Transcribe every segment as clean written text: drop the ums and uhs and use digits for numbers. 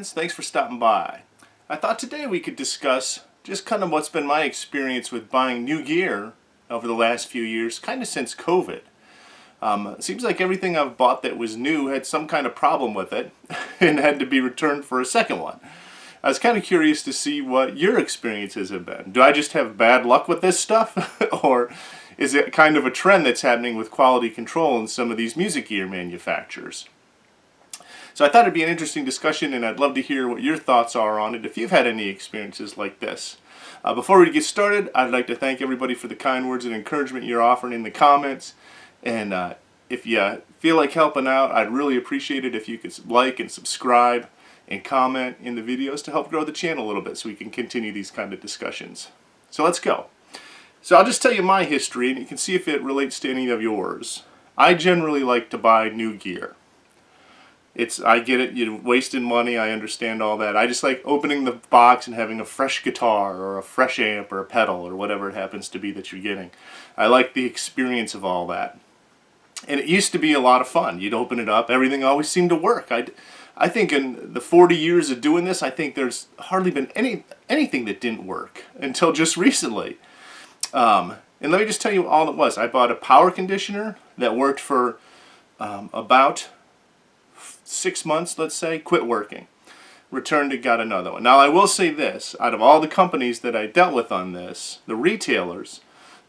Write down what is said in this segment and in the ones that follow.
friends, thanks for stopping by. I thought today we could discuss just kind of what's been my experience with buying new gear over the last few years, kind of since COVID. It seems like everything I've bought that was new had some kind of problem with it and had to be returned for a second one. I was kind of curious to see what your experiences have been. Do I just have bad luck with this stuff? Or is it kind of a trend that's happening with quality control in some of these music gear manufacturers? So I thought it'd be an interesting discussion, and I'd love to hear what your thoughts are on it if you've had any experiences like this. Before we get started, I'd like to thank everybody for the kind words and encouragement you're offering in the comments. And if you feel like helping out, I'd really appreciate it if you could like and subscribe and comment in the videos to help grow the channel a little bit so we can continue these kind of discussions. So let's go. So I'll just tell you my history, and you can see if it relates to any of yours. I generally like to buy new gear. I get it, you're wasting money, I understand all that. I just like opening the box and having a fresh guitar or a fresh amp or a pedal or whatever it happens to be that you're getting. I like the experience of all that. And it used to be a lot of fun. You'd open it up, everything always seemed to work. I think in the 40 years of doing this, I think there's hardly been anything that didn't work until just recently. And let me just tell you all it was. I bought a power conditioner that worked for about 6 months, let's say, quit working. Returned it, got another one. Now I will say this, out of all the companies that I dealt with on this, the retailers,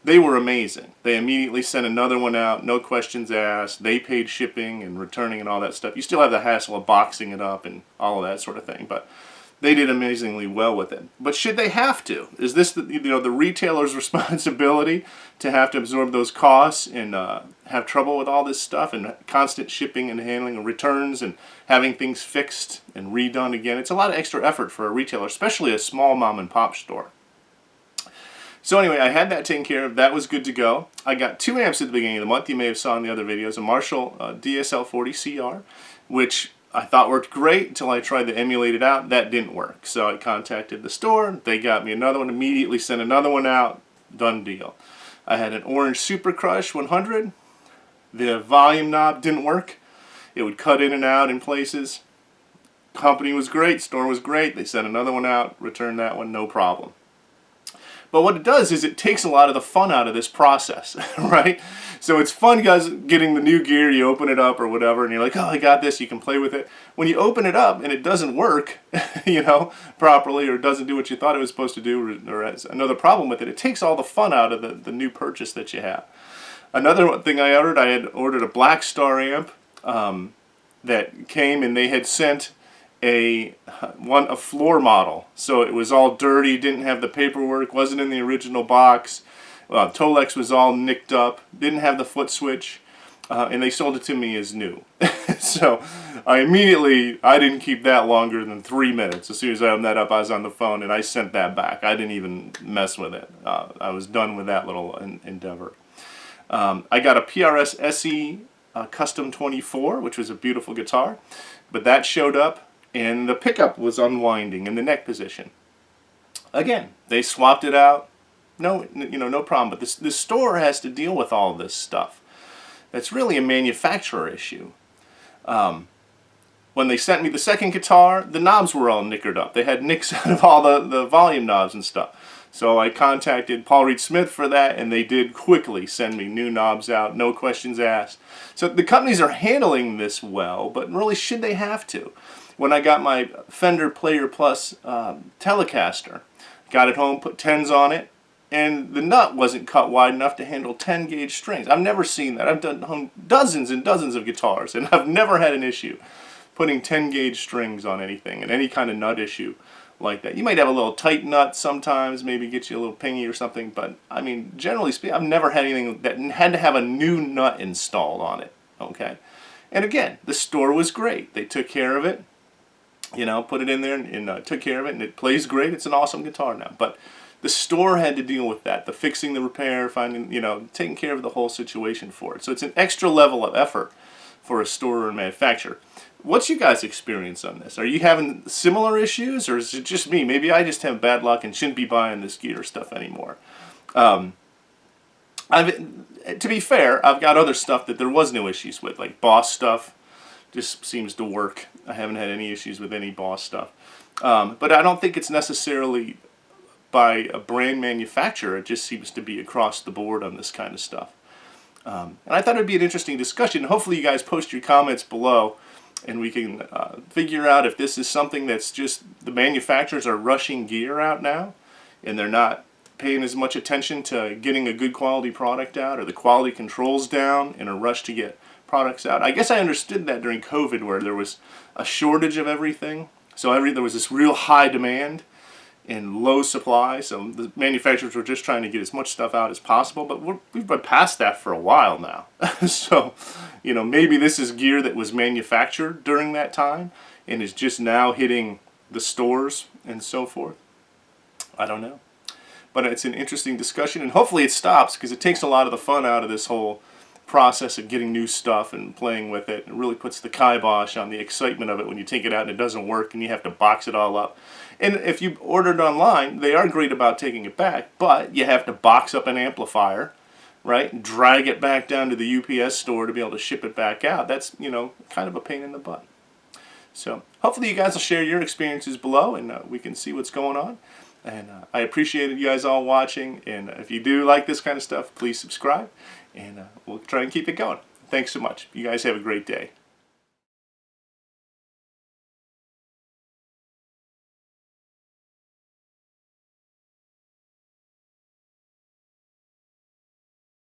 they were amazing. They immediately sent another one out, no questions asked. They paid shipping and returning and all that stuff. You still have the hassle of boxing it up and all of that sort of thing, but they did amazingly well with it. But should they have to? Is this the retailer's responsibility to have to absorb those costs and have trouble with all this stuff and constant shipping and handling and returns and having things fixed and redone again? It's a lot of extra effort for a retailer, especially a small mom and pop store. So anyway, I had that taken care of. That was good to go. I got 2 amps at the beginning of the month. You may have saw in the other videos. A Marshall DSL-40 CR, which I thought worked great until I tried to emulate it out. That didn't work. So I contacted the store. They got me another one, immediately sent another one out. Done deal. I had an orange Super Crush 100. The volume knob didn't work. It would cut in and out in places. Company was great. Store was great. They sent another one out. Returned that one. No problem. But what it does is it takes a lot of the fun out of this process, right? So it's fun, guys, getting the new gear, you open it up or whatever, and you're like, oh, I got this, you can play with it. When you open it up and it doesn't work, properly, or doesn't do what you thought it was supposed to do, or has another problem with it, it takes all the fun out of the new purchase that you have. Another thing I had ordered a Black Star amp that came, and they had sent a floor model, so it was all dirty, didn't have the paperwork, wasn't in the original box. Tolex was all nicked up, didn't have the foot switch, and they sold it to me as new. So I didn't keep that longer than 3 minutes. As soon as I opened that up, I was on the phone and I sent that back. I didn't even mess with it. I was done with that little endeavor. I got a PRS SE Custom 24, which was a beautiful guitar, but that showed up and the pickup was unwinding in the neck position. Again, they swapped it out. No problem. But this store has to deal with all this stuff. That's really a manufacturer issue. When they sent me the second guitar, the knobs were all nickered up. They had nicks out of all the volume knobs and stuff. So I contacted Paul Reed Smith for that, and they did quickly send me new knobs out, no questions asked. So the companies are handling this well, but really, should they have to? When I got my Fender Player Plus Telecaster, got it home, put 10s on it, and the nut wasn't cut wide enough to handle 10 gauge strings. I've never seen that. I've done dozens and dozens of guitars, and I've never had an issue putting 10 gauge strings on anything, and any kind of nut issue like that. You might have a little tight nut sometimes, maybe get you a little pingy or something, but I mean, generally speaking, I've never had anything that had to have a new nut installed on it, okay? And again, the store was great. They took care of it. Put it in there and took care of it, and it plays great. It's an awesome guitar now. But the store had to deal with that, the fixing, the repair, finding, taking care of the whole situation for it. So it's an extra level of effort for a store or a manufacturer. What's you guys' experience on this? Are you having similar issues, or is it just me? Maybe I just have bad luck and shouldn't be buying this gear stuff anymore. To be fair, I've got other stuff that there was no issues with, like Boss stuff. just seems to work. I haven't had any issues with any Boss stuff. But I don't think it's necessarily by a brand manufacturer. It just seems to be across the board on this kind of stuff. And I thought it would be an interesting discussion. Hopefully you guys post your comments below and we can figure out if this is something that's just the manufacturers are rushing gear out now and they're not paying as much attention to getting a good quality product out, or the quality controls down in a rush to get products out. I guess I understood that during COVID, where there was a shortage of everything. So there was this real high demand and low supply, so the manufacturers were just trying to get as much stuff out as possible, but we've been past that for a while now. So, you know, maybe this is gear that was manufactured during that time and is just now hitting the stores and so forth. I don't know. But it's an interesting discussion, and hopefully it stops, because it takes a lot of the fun out of this whole process of getting new stuff and playing with it. It really puts the kibosh on the excitement of it when you take it out and it doesn't work and you have to box it all up. And if you ordered online, they are great about taking it back, but you have to box up an amplifier, right? Drag it back down to the UPS store to be able to ship it back out. That's, you know, kind of a pain in the butt. So hopefully you guys will share your experiences below, and we can see what's going on. And I appreciated you guys all watching, and if you do like this kind of stuff, please subscribe, and we'll try and keep it going. Thanks so much. You guys have a great day.